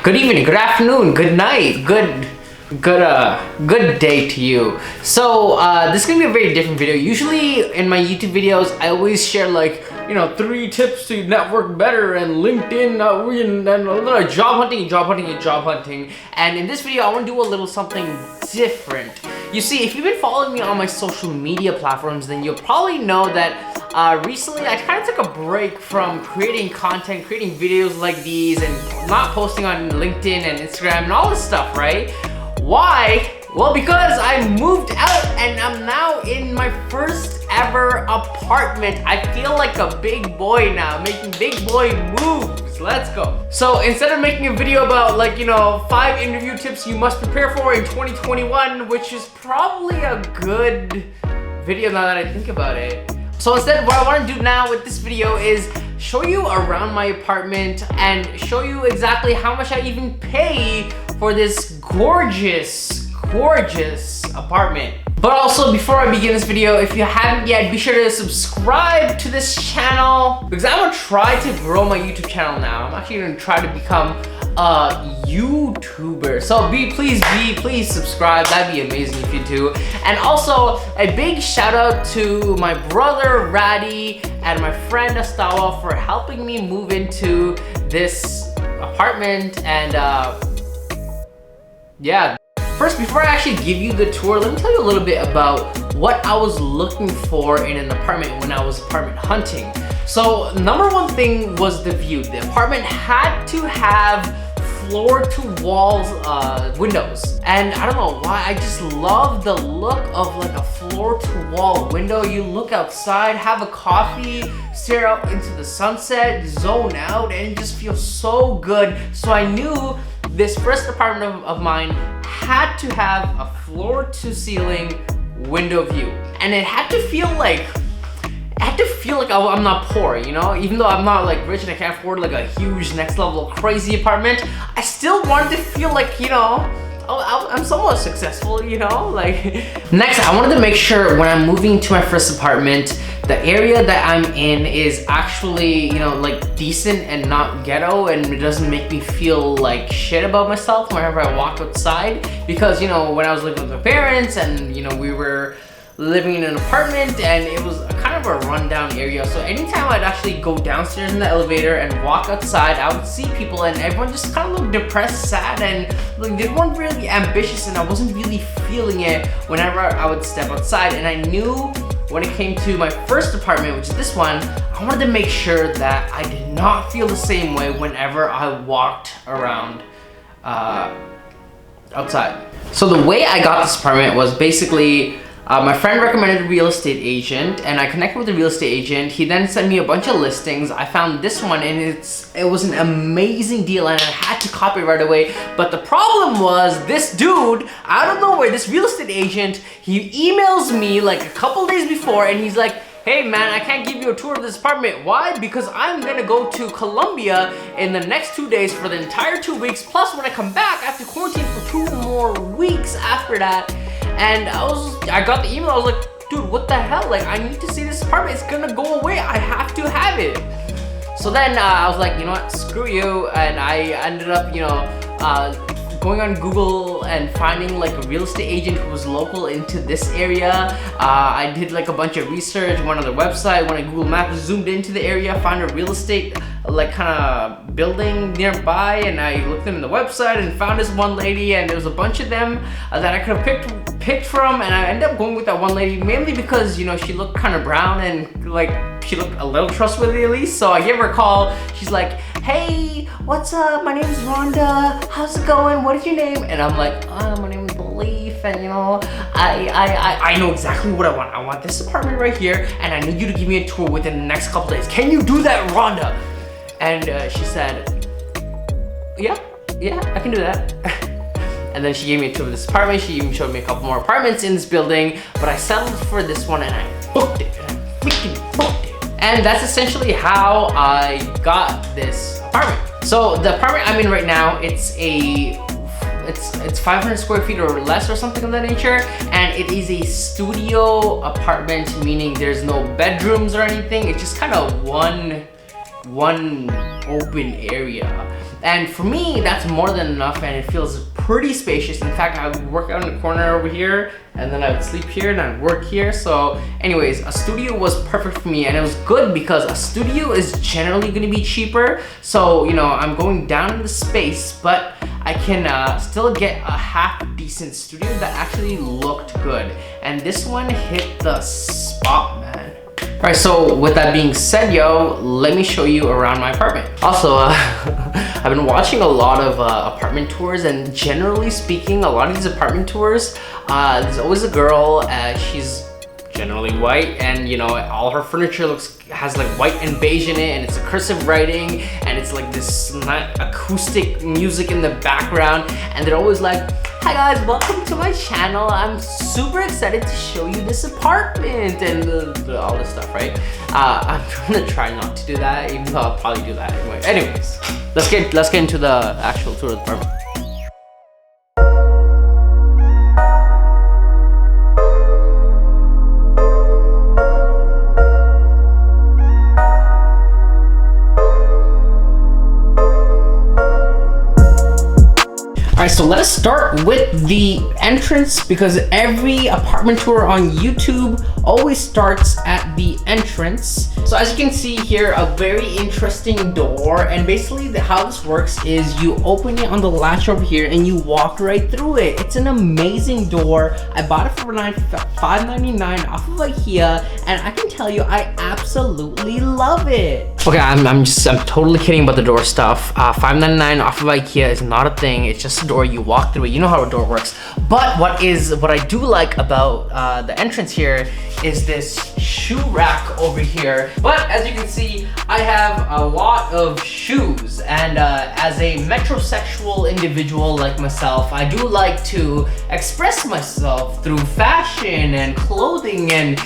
Good evening, good afternoon, good night, good day to you. So this is gonna be a very different video. Usually in my YouTube videos, I always share like, 3 tips to network better and LinkedIn and job hunting. And in this video, I want to do a little something different. You see, if you've been following me on my social media platforms, then you'll probably know that recently I kind of took a break from creating content, creating videos like these, and not posting on LinkedIn and Instagram and all this stuff, right? Why? Well, because I moved out and I'm now in my first ever apartment. I feel like a big boy now, making big boy moves. Let's go. So instead of making a video about 5 interview tips you must prepare for in 2021, which is probably a good video now that I think about it. So instead, what I want to do now with this video is show you around my apartment and show you exactly how much I even pay for this gorgeous apartment. But also, before I begin this video, if you haven't yet, be sure to subscribe to this channel because I'm gonna try to grow my YouTube channel now. I'm actually gonna try to become a YouTuber. So please subscribe. That'd be amazing if you do. And also a big shout out to my brother Raddy and my friend Astawa for helping me move into this apartment. And yeah. First, before I actually give you the tour, let me tell you a little bit about what I was looking for in an apartment when I was apartment hunting. So, number one thing was the view. The apartment had to have floor-to-walls windows. And I don't know why, I just love the look of like a floor-to-wall window. You look outside, have a coffee, stare out into the sunset, zone out, and it just feels so good. So I knew this first apartment of mine had to have a floor-to-ceiling window view. And it had to feel like I'm not poor, even though I'm not like rich and I can't afford like a huge next level crazy apartment. I still wanted to feel like, I'm somewhat successful, Next, I wanted to make sure when I'm moving to my first apartment, the area that I'm in is actually, like decent and not ghetto, and it doesn't make me feel like shit about myself whenever I walk outside. Because, when I was living with my parents and, we were living in an apartment and it was kind of a rundown area, so anytime I'd actually go downstairs in the elevator and walk outside, I would see people and everyone just kind of looked depressed, sad, and like they weren't really ambitious, and I wasn't really feeling it whenever I would step outside. And I knew when it came to my first apartment, which is this one, I wanted to make sure that I did not feel the same way whenever I walked around outside. So the way I got this apartment was basically my friend recommended a real estate agent, and I connected with the real estate agent. He then sent me a bunch of listings. I found this one, and it was an amazing deal, and I had to copy it right away. But the problem was this dude, out of nowhere, this real estate agent, he emails me like a couple days before, and he's like, "Hey man, I can't give you a tour of this apartment." Why? Because I'm gonna go to Colombia in the next 2 days for the entire 2 weeks. Plus, when I come back, I have to quarantine for 2 more weeks after that. And I got the email, I was like, dude, what the hell? Like, I need to see this apartment. It's gonna go away. I have to have it. So then I was like, you know what, screw you. And I ended up, going on Google and finding like a real estate agent who was local into this area. I did like a bunch of research, went on their website, went on Google Maps, zoomed into the area, found a real estate like kind of building nearby, and I looked them in the website and found this one lady, and there was a bunch of them that I could have picked from, and I ended up going with that one lady mainly because she looked kind of brown and like she looked a little trustworthy at least. So I gave her a call. She's like, "Hey, what's up? My name is Rhonda. How's it going? What is your name?" And I'm like, "My name is Belief, and I know exactly what I want. I want this apartment right here, and I need you to give me a tour within the next couple days. Can you do that, Rhonda?" And she said, yeah, I can do that. And then she gave me a tour of this apartment. She even showed me a couple more apartments in this building, but I settled for this one and I booked it. And I freaking booked it. And that's essentially how I got this apartment. So the apartment I'm in right now, it's 500 square feet or less or something of that nature, and it is a studio apartment, meaning there's no bedrooms or anything. It's just kind of one open area. And for me, that's more than enough, and it feels pretty spacious. In fact, I would work out in the corner over here, and then I would sleep here, and I'd work here. So anyways, a studio was perfect for me, and it was good because a studio is generally gonna be cheaper. So, you know, I'm going down in the space, but I can still get a half decent studio that actually looked good. And this one hit the spot, man. Alright, so with that being said, yo, let me show you around my apartment. Also, I've been watching a lot of apartment tours, and generally speaking, a lot of these apartment tours, there's always a girl, she's generally white, and you know, all her furniture has like white and beige in it, and it's a cursive writing, and it's like this acoustic music in the background, and they're always like, "Hi guys, welcome to my channel. I'm super excited to show you this apartment," and all this stuff, right? I'm gonna try not to do that, even though I'll probably do that anyway. Anyways, let's get into the actual tour of the apartment. Alright, so let us start with the entrance, because every apartment tour on YouTube always starts at the entrance. So as you can see here, a very interesting door, and basically how this works is you open it on the latch over here and you walk right through it. It's an amazing door. I bought it for $5.99 off of IKEA, and I can tell you I absolutely love it. Okay, I'm totally kidding about the door stuff. $5.99 off of IKEA is not a thing. It's just a door, you walk through it. You know how a door works. But what I do like about the entrance here is this shoe rack over here. But as you can see, I have a lot of shoes, and as a metrosexual individual like myself, I do like to express myself through fashion and clothing and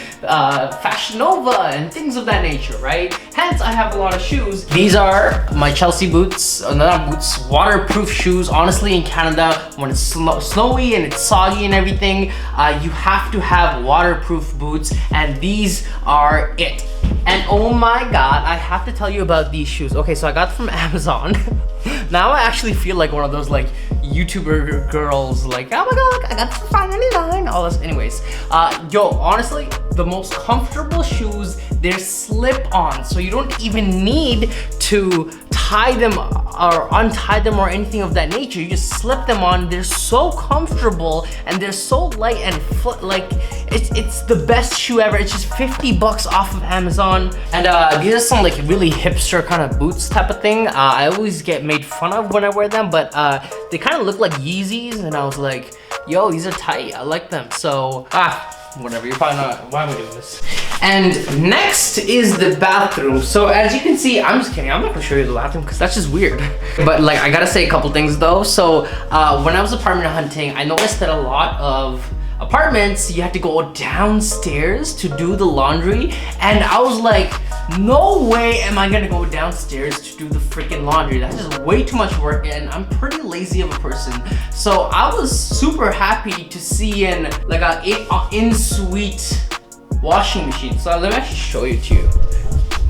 Fashion Nova and things of that nature, right? Hence, I have a lot of shoes. These are my Chelsea boots, not boots, waterproof shoes. Honestly, in Canada, when it's snowy and it's soggy and everything, you have to have waterproof boots, and these are it. And oh my god, I have to tell you about these shoes. Okay, so I got them from Amazon. Now I actually feel like one of those like YouTuber girls, like, oh my god, look, I got this for $5.99, all this. Anyways, yo, honestly, the most comfortable shoes, they're slip-on, so you don't even need to tie them or untie them or anything of that nature. You just slip them on. They're so comfortable, and they're so light, and like it's the best shoe ever. It's just $50 off of Amazon, and these are some like really hipster kind of boots type of thing. I always get made fun of when I wear them, but they kind of look like Yeezys, and I was like, yo, these are tight, I like them. So whatever, you're probably not, why am I doing this? And next is the bathroom. So as you can see, I'm just kidding, I'm not gonna show you the bathroom because that's just weird. But like, I gotta say a couple things though. So when I was apartment hunting, I noticed that a lot of apartments, you had to go downstairs to do the laundry, and I was like, no way am I gonna go downstairs to do the freaking laundry. That's just way too much work, and I'm pretty lazy of a person. So I was super happy to see like a in-suite washing machine. So let me actually show it to you.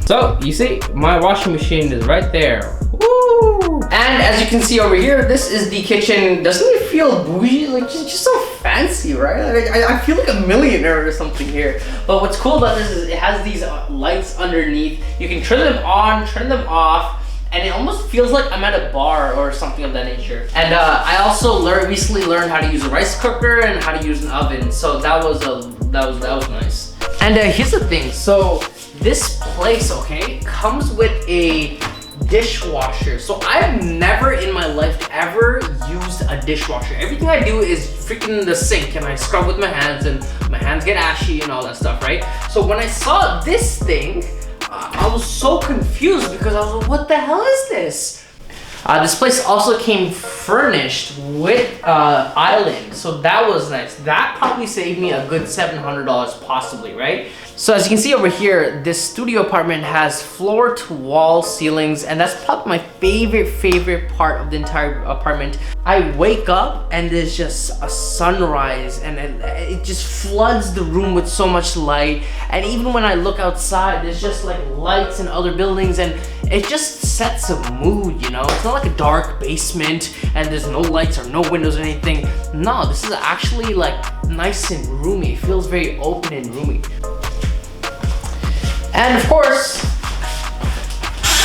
So you see, my washing machine is right there. Woo! And as you can see over here, this is the kitchen. Doesn't it feel bougie? Like just so fancy, right? Like, I feel like a millionaire or something here. But what's cool about this is it has these lights underneath. You can turn them on, turn them off, and it almost feels like I'm at a bar or something of that nature. And I also recently learned how to use a rice cooker and how to use an oven. So that was nice. And here's the thing. So this place, okay, comes with a dishwasher. So I've never in my life ever used a dishwasher. Everything I do is freaking the sink, and I scrub with my hands, and my hands get ashy and all that stuff, right? So when I saw this thing, I was so confused because I was like, what the hell is this? This place also came furnished with island, so that was nice. That probably saved me a good $700 possibly, right? So as you can see over here, this studio apartment has floor to wall ceilings, and that's probably my favorite part of the entire apartment. I wake up and there's just a sunrise, and it just floods the room with so much light. And even when I look outside, there's just like lights in other buildings, and it just sets a mood, you know? It's not like a dark basement and there's no lights or no windows or anything. No, this is actually like nice and roomy. It feels very open and roomy. And of course,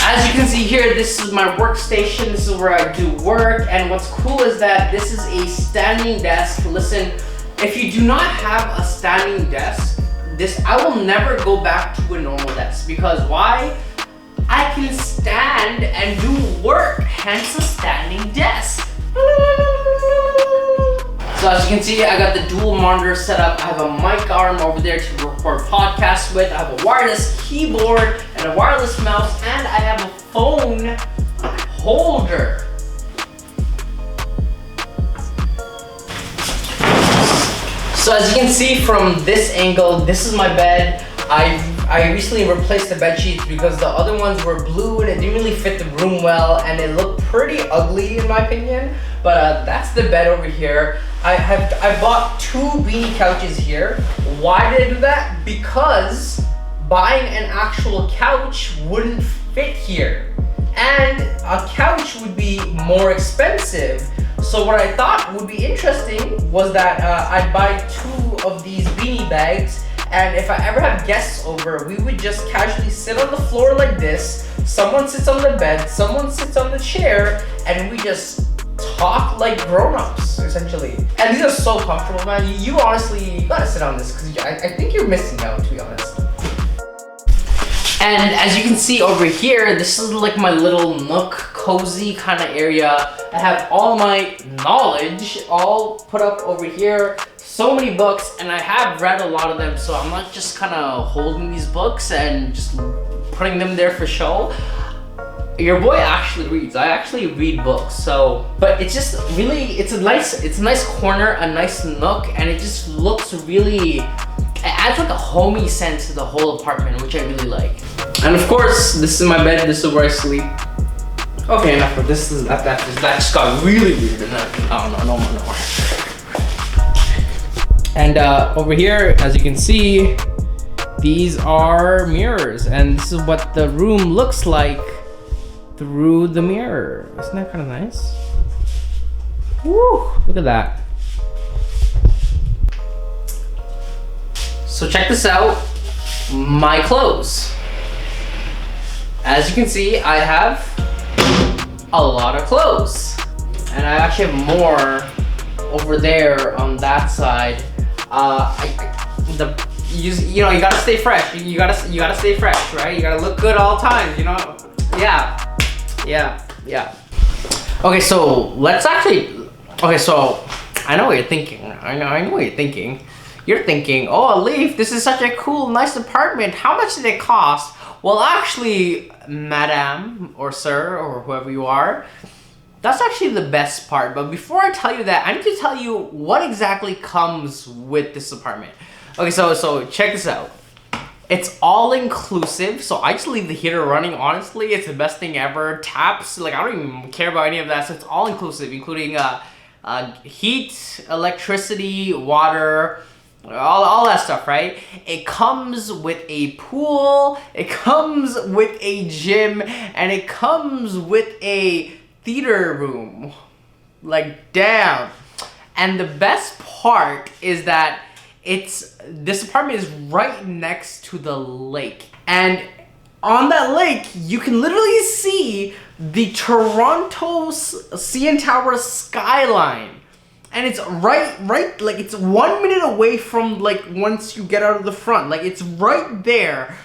as you can see here, this is my workstation. This is where I do work. And what's cool is that this is a standing desk. Listen, if you do not have a standing desk, I will never go back to a normal desk. Because why? I can stand and do work, hence a standing desk. So as you can see, I got the dual monitor set up. I have a mic arm over there to record podcasts with. I have a wireless keyboard and a wireless mouse, and I have a phone holder. So as you can see from this angle, this is my bed. I recently replaced the bed sheets because the other ones were blue and it didn't really fit the room well, and it looked pretty ugly in my opinion. But that's the bed over here. I bought 2 beanie couches here. Why did I do that? Because buying an actual couch wouldn't fit here, and a couch would be more expensive. So what I thought would be interesting was that I'd buy 2 of these beanie bags, and if I ever have guests over, we would just casually sit on the floor like this. Someone sits on the bed, someone sits on the chair, and we just talk like grown-ups, essentially. And these are so comfortable, man. You honestly, you gotta sit on this, because I think you're missing out, to be honest. And as you can see over here, this is like my little nook, cozy kind of area. I have all my knowledge all put up over here. So many books, and I have read a lot of them, so I'm not just kind of holding these books and just putting them there for show. Your boy actually reads. I actually read books, so, but it's just really, it's a nice corner, a nice nook, and it just looks really, it adds like a homey sense to the whole apartment, which I really like. And of course, this is my bed. This is where I sleep. Okay, enough of this. That just got really weird. No more. And over here, as you can see, these are mirrors, and this is what the room looks like through the mirror. Isn't that kind of nice? Woo! Look at that. So check this out. My clothes. As you can see, I have a lot of clothes, and I actually have more over there on that side. You know, you gotta stay fresh. You gotta stay fresh, right? You gotta look good all times, you know? Yeah. Okay, so let's actually, so I know what you're thinking. I know what you're thinking. You're thinking, oh, Alif, this is such a cool, nice apartment. How much did it cost? Well, actually, madam or sir or whoever you are, that's actually the best part. But before I tell you that, I need to tell you what exactly comes with this apartment. Okay, so check this out. It's all inclusive, so I just leave the heater running. Honestly, it's the best thing ever. Taps, like, I don't even care about any of that. So it's all inclusive, including heat, electricity, water, all that stuff, right? It comes with a pool, it comes with a gym, and it comes with a theater room. Like, damn. And the best part is that this apartment is right next to the lake, and on that lake you can literally see the Toronto CN Tower skyline, and it's right like it's 1 minute away from, like, once you get out of the front, like it's right there.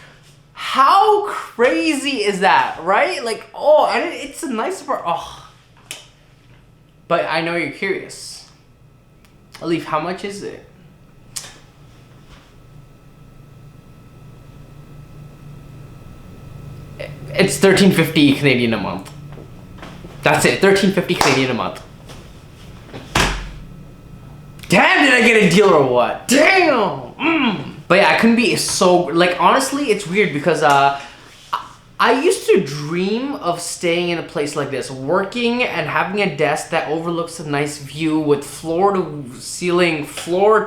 How crazy is that, right? Like, oh, and it's a nice part. Oh, but I know you're curious. Alif, how much is it? It's $13.50 Canadian a month. That's it, $13.50 Canadian a month. Damn, did I get a deal or what? Damn! But yeah, I couldn't be so, like, honestly, it's weird because I used to dream of staying in a place like this, working and having a desk that overlooks a nice view with floor to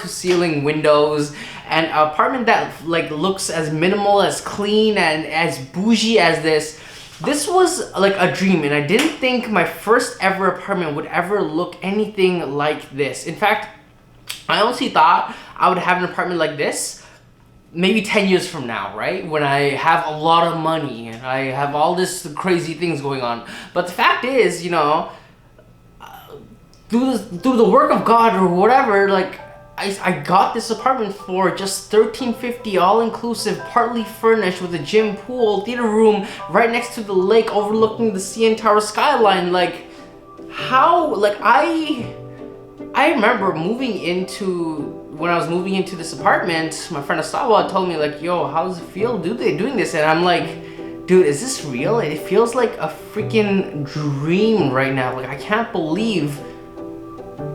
ceiling windows, and an apartment that like looks as minimal, as clean, and as bougie as this. This was like a dream, and I didn't think my first ever apartment would ever look anything like this. In fact, I honestly thought I would have an apartment like this maybe 10 years from now, right? When I have a lot of money and I have all this crazy things going on. But the fact is, you know, through the work of God or whatever, like, I got this apartment for just $13.50, all-inclusive, partly furnished with a gym, pool, theater room, right next to the lake overlooking the CN Tower skyline. Like, how, like, I remember when I was moving into this apartment, my friend Asawa told me like, yo, how does it feel doing this? And I'm like, dude, is this real? It feels like a freaking dream right now. Like, I can't believe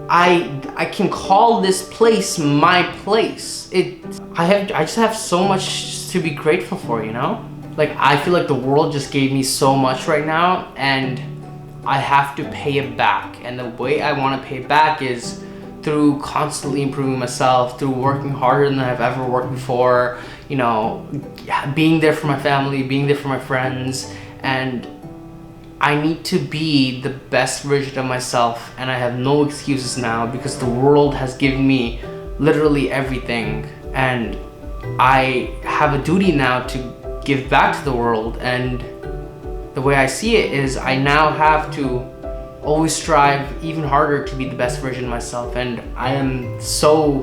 I can call this place my place. I just have so much to be grateful for, you know? Like, I feel like the world just gave me so much right now, and I have to pay it back. And the way I want to pay it back is through constantly improving myself, through working harder than I've ever worked before, you know, being there for my family, being there for my friends. And I need to be the best version of myself, and I have no excuses now because the world has given me literally everything, and I have a duty now to give back to the world. And the way I see it is I now have to always strive even harder to be the best version of myself, and I am so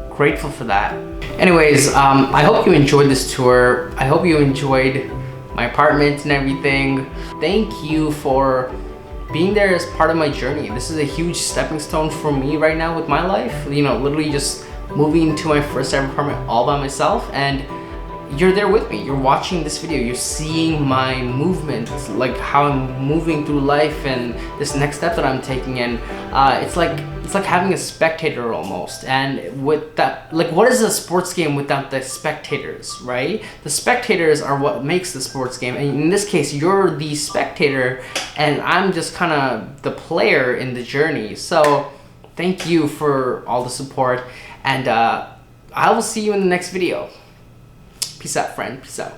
grateful for that. Anyways, I hope you enjoyed this tour. I hope you enjoyed my apartment and everything. Thank you for being there as part of my journey. This is a huge stepping stone for me right now with my life. You know, literally just moving into my first ever apartment all by myself, and you're there with me. You're watching this video. You're seeing my movement, like how I'm moving through life and this next step that I'm taking. And it's like having a spectator almost. And with that, like, what is a sports game without the spectators, right? The spectators are what makes the sports game. And in this case, you're the spectator, and I'm just kind of the player in the journey. So thank you for all the support, and I will see you in the next video. Peace out, friend. Peace out.